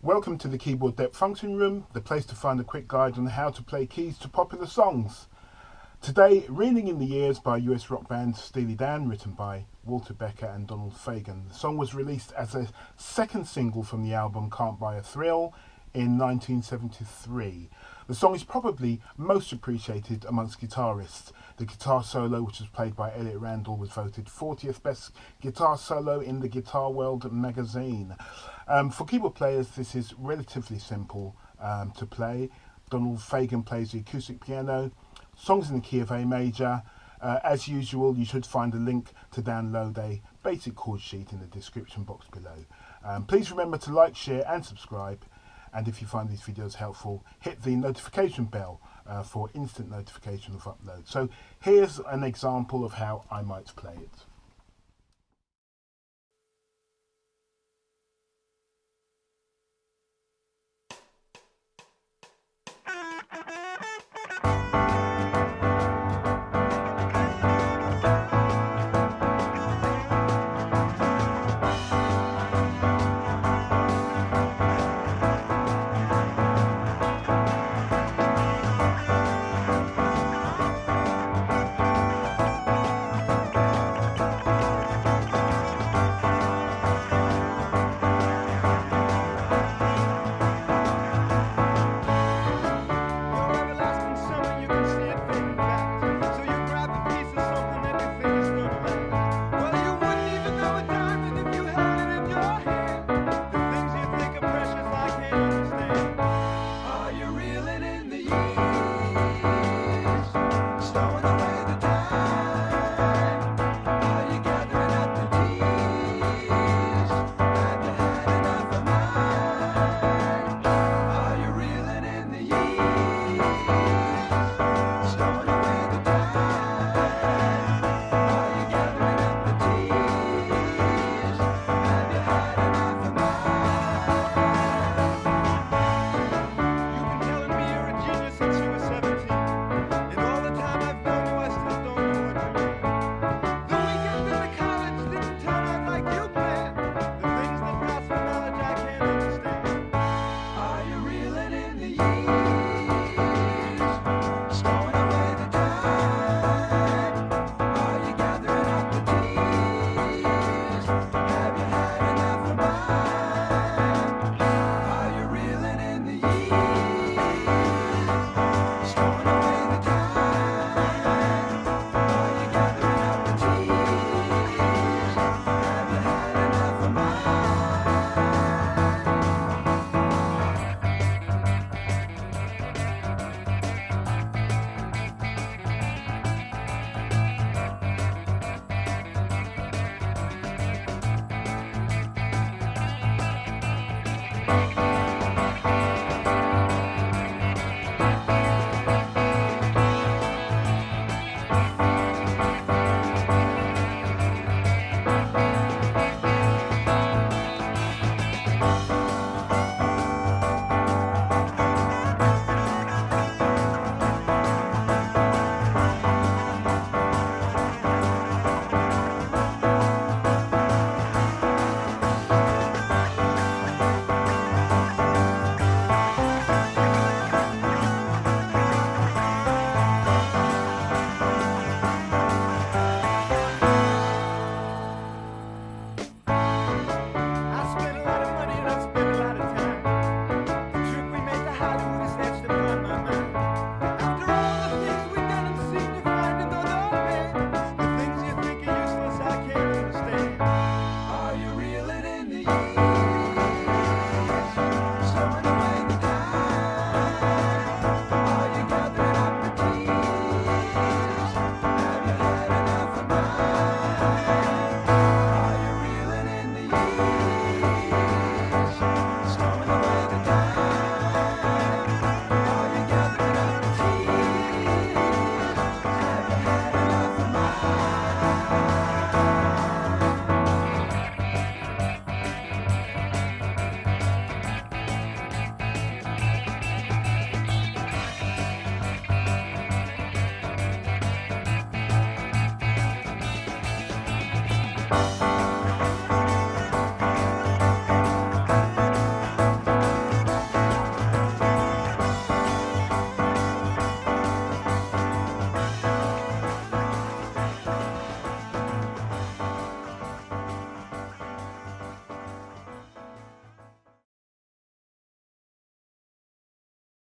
Welcome to the Keyboard Depth Function Room, the place to find a quick guide on how to play keys to popular songs. Today, Reeling in the Years by US rock band Steely Dan, written by Walter Becker and Donald Fagen. The song was released as a second single from the album Can't Buy a Thrill in 1973. The song is probably most appreciated amongst guitarists. The guitar solo, which was played by Elliot Randall, was voted 40th best guitar solo in the Guitar World magazine. For keyboard players, this is relatively simple to play. Donald Fagen plays the acoustic piano. Songs in the key of A major. As usual, you should find a link to download a basic chord sheet in the description box below. Please remember to like, share and subscribe. And if you find these videos helpful, hit the notification bell for instant notification of upload. So here's an example of how I might play it.